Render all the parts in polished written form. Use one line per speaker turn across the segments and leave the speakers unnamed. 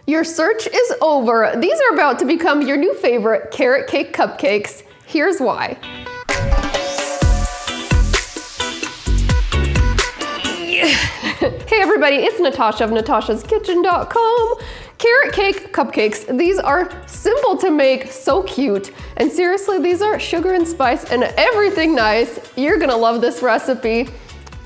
Your search is over. These are about to become your new favorite carrot cake cupcakes. Here's why. Hey everybody, it's Natasha of NatashasKitchen.com. Carrot cake cupcakes. These are simple to make, so cute. And seriously, these are sugar and spice and everything nice. You're gonna love this recipe.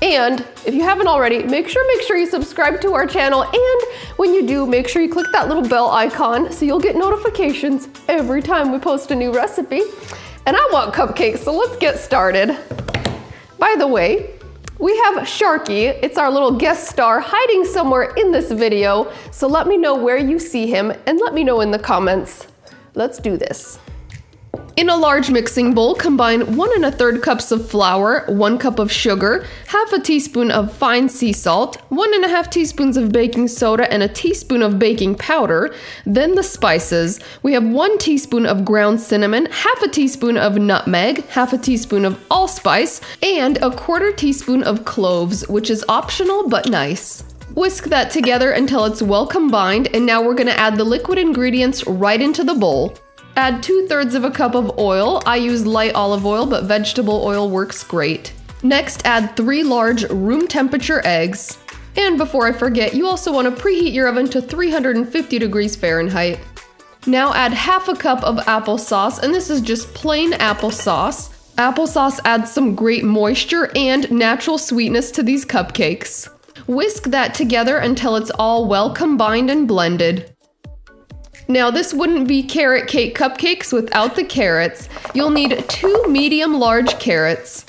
And if you haven't already, make sure you subscribe to our channel. And when you do, make sure you click that little bell icon so you'll get notifications every time we post a new recipe. And I want cupcakes, so let's get started. By the way, we have Sharky. It's our little guest star hiding somewhere in this video. So let me know where you see him and let me know in the comments. Let's do this. In a large mixing bowl, combine 1 1/3 cups of flour, 1 cup of sugar, half a teaspoon of fine sea salt, 1 1/2 teaspoons of baking soda, and a teaspoon of baking powder. Then the spices. We have 1 teaspoon of ground cinnamon, half a teaspoon of nutmeg, half a teaspoon of allspice, and a 1/4 teaspoon of cloves, which is optional but nice. Whisk that together until it's well combined, and now we're gonna add the liquid ingredients right into the bowl. Add 2/3 of a cup of oil. I use light olive oil, but vegetable oil works great. Next, add 3 large room temperature eggs. And before I forget, you also want to preheat your oven to 350 degrees Fahrenheit. Now add half a cup of applesauce, and this is just plain applesauce. Applesauce adds some great moisture and natural sweetness to these cupcakes. Whisk that together until it's all well combined and blended. Now this wouldn't be carrot cake cupcakes without the carrots. You'll need 2 medium large carrots.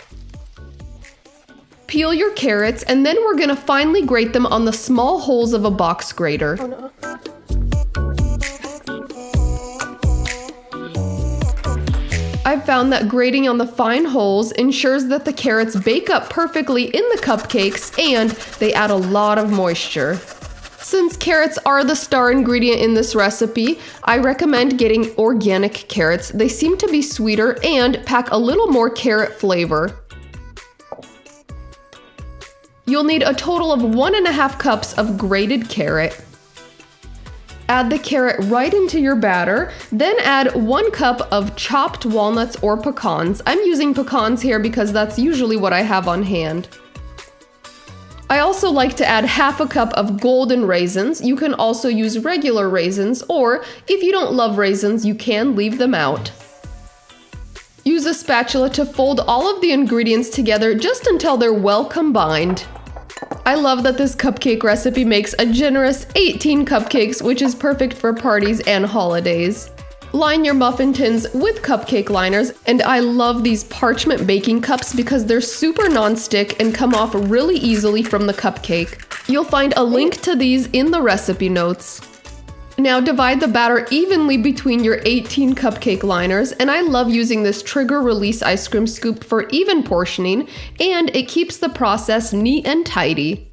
Peel your carrots and then we're gonna finely grate them on the small holes of a box grater. Oh no. I've found that grating on the fine holes ensures that the carrots bake up perfectly in the cupcakes and they add a lot of moisture. Since carrots are the star ingredient in this recipe, I recommend getting organic carrots. They seem to be sweeter and pack a little more carrot flavor. You'll need a total of 1 1/2 cups of grated carrot. Add the carrot right into your batter, then add 1 cup of chopped walnuts or pecans. I'm using pecans here because that's usually what I have on hand. I also like to add half a cup of golden raisins. You can also use regular raisins, or if you don't love raisins, you can leave them out. Use a spatula to fold all of the ingredients together just until they're well combined. I love that this cupcake recipe makes a generous 18 cupcakes, which is perfect for parties and holidays. Line your muffin tins with cupcake liners, and I love these parchment baking cups because they're super non-stick and come off really easily from the cupcake. You'll find a link to these in the recipe notes. Now divide the batter evenly between your 18 cupcake liners, and I love using this trigger release ice cream scoop for even portioning, and it keeps the process neat and tidy.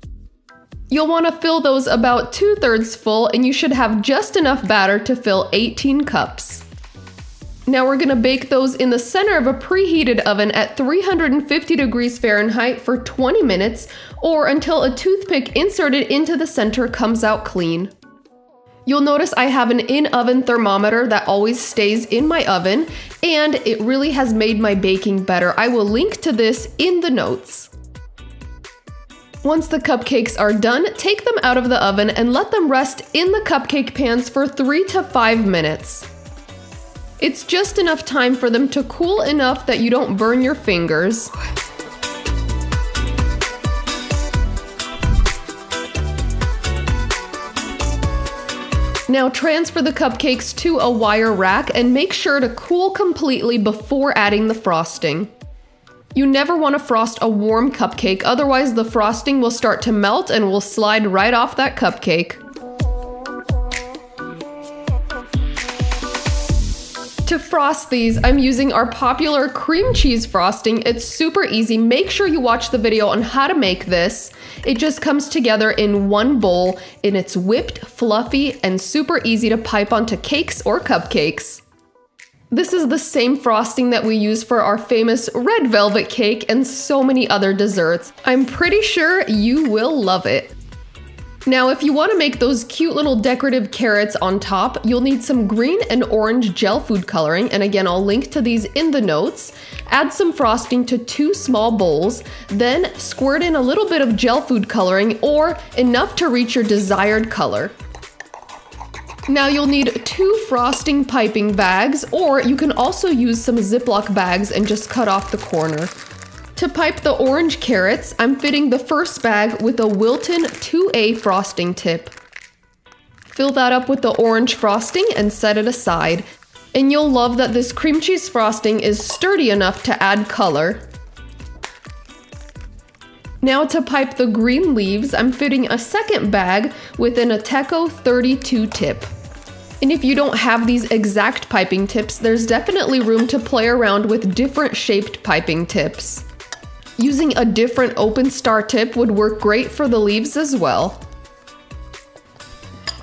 You'll want to fill those about 2/3 full, and you should have just enough batter to fill 18 cups. Now we're going to bake those in the center of a preheated oven at 350 degrees Fahrenheit for 20 minutes, or until a toothpick inserted into the center comes out clean. You'll notice I have an in-oven thermometer that always stays in my oven, and it really has made my baking better. I will link to this in the notes. Once the cupcakes are done, take them out of the oven and let them rest in the cupcake pans for 3 to 5 minutes. It's just enough time for them to cool enough that you don't burn your fingers. Now transfer the cupcakes to a wire rack and make sure to cool completely before adding the frosting. You never want to frost a warm cupcake, otherwise the frosting will start to melt and will slide right off that cupcake. To frost these, I'm using our popular cream cheese frosting. It's super easy. Make sure you watch the video on how to make this. It just comes together in one bowl, and it's whipped, fluffy, and super easy to pipe onto cakes or cupcakes. This is the same frosting that we use for our famous red velvet cake and so many other desserts. I'm pretty sure you will love it. Now, if you want to make those cute little decorative carrots on top, you'll need some green and orange gel food coloring, and again, I'll link to these in the notes. Add some frosting to 2 small bowls, then squirt in a little bit of gel food coloring or enough to reach your desired color. Now you'll need 2 frosting piping bags, or you can also use some Ziploc bags and just cut off the corner. To pipe the orange carrots, I'm fitting the first bag with a Wilton 2A frosting tip. Fill that up with the orange frosting and set it aside. And you'll love that this cream cheese frosting is sturdy enough to add color. Now to pipe the green leaves, I'm fitting a second bag with an Ateco 32 tip. And if you don't have these exact piping tips, there's definitely room to play around with different shaped piping tips. Using a different open star tip would work great for the leaves as well.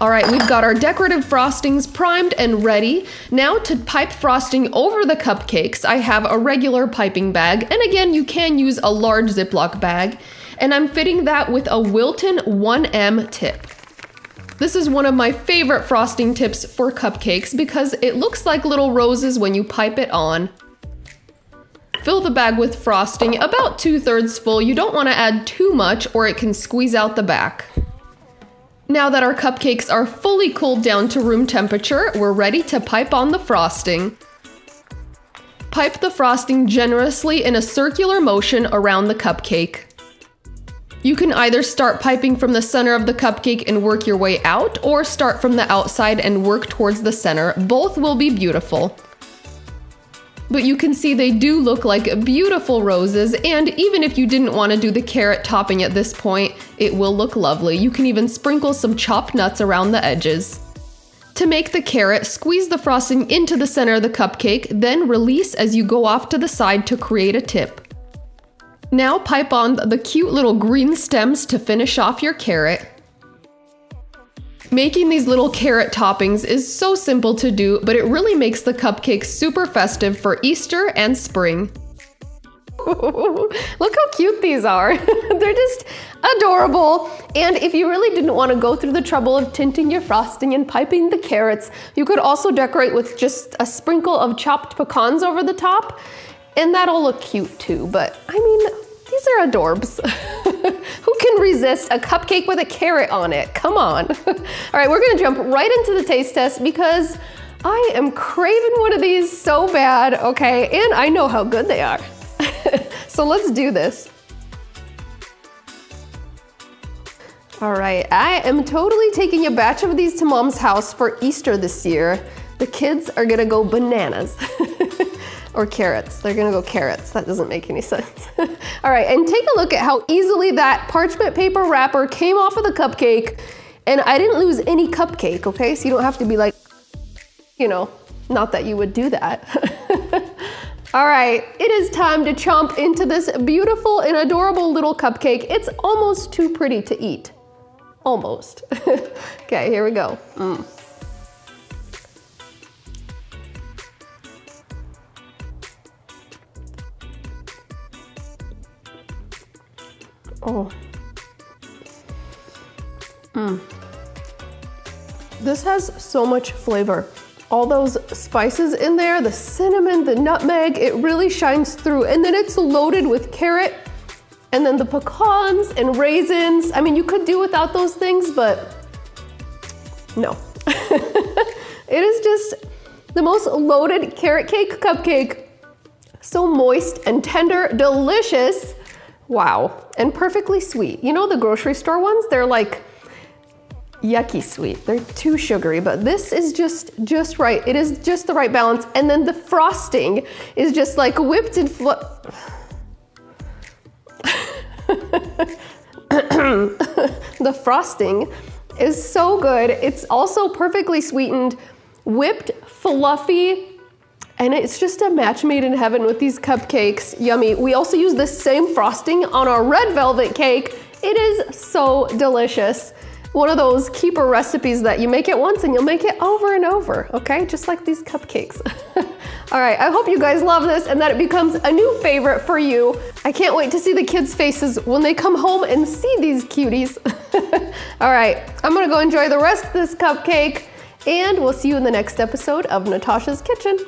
Alright, we've got our decorative frostings primed and ready. Now to pipe frosting over the cupcakes, I have a regular piping bag, and again, you can use a large Ziploc bag, and I'm fitting that with a Wilton 1M tip. This is one of my favorite frosting tips for cupcakes because it looks like little roses when you pipe it on. Fill the bag with frosting about 2/3 full. You don't want to add too much or it can squeeze out the back. Now that our cupcakes are fully cooled down to room temperature, we're ready to pipe on the frosting. Pipe the frosting generously in a circular motion around the cupcake. You can either start piping from the center of the cupcake and work your way out, or start from the outside and work towards the center. Both will be beautiful. But you can see they do look like beautiful roses, and even if you didn't want to do the carrot topping at this point, it will look lovely. You can even sprinkle some chopped nuts around the edges. To make the carrot, squeeze the frosting into the center of the cupcake, then release as you go off to the side to create a tip. Now pipe on the cute little green stems to finish off your carrot. Making these little carrot toppings is so simple to do, but it really makes the cupcakes super festive for Easter and spring. Look how cute these are. They're just adorable. And if you really didn't want to go through the trouble of tinting your frosting and piping the carrots, you could also decorate with just a sprinkle of chopped pecans over the top, and that'll look cute too. But I mean, these are adorbs. Who can resist a cupcake with a carrot on it? Come on. All right, we're gonna jump right into the taste test because I am craving one of these so bad, okay? And I know how good they are. So let's do this. All right, I am totally taking a batch of these to Mom's house for Easter this year. The kids are gonna go bananas. Or carrots. They're gonna go carrots. That doesn't make any sense. All right, and take a look at how easily that parchment paper wrapper came off of the cupcake, and I didn't lose any cupcake, okay? So you don't have to be like, you know, not that you would do that. All right, it is time to chomp into this beautiful and adorable little cupcake. It's almost too pretty to eat. Almost. Okay, here we go. Oh. This has so much flavor. All those spices in there, the cinnamon, the nutmeg, it really shines through. And then it's loaded with carrot, and then the pecans and raisins. I mean, you could do without those things, but no. It is just the most loaded carrot cake cupcake. So moist and tender, delicious. Wow, and perfectly sweet. You know the grocery store ones? They're like yucky sweet. They're too sugary, but this is just right. It is just the right balance. And then the frosting is just like whipped and the frosting is so good. It's also perfectly sweetened, whipped, fluffy, and it's just a match made in heaven with these cupcakes. Yummy. We also use the same frosting on our red velvet cake. It is so delicious. One of those keeper recipes that you make it once and you'll make it over and over, okay? Just like these cupcakes. All right, I hope you guys love this and that it becomes a new favorite for you. I can't wait to see the kids' faces when they come home and see these cuties. All right, I'm gonna go enjoy the rest of this cupcake, and we'll see you in the next episode of Natashas Kitchen.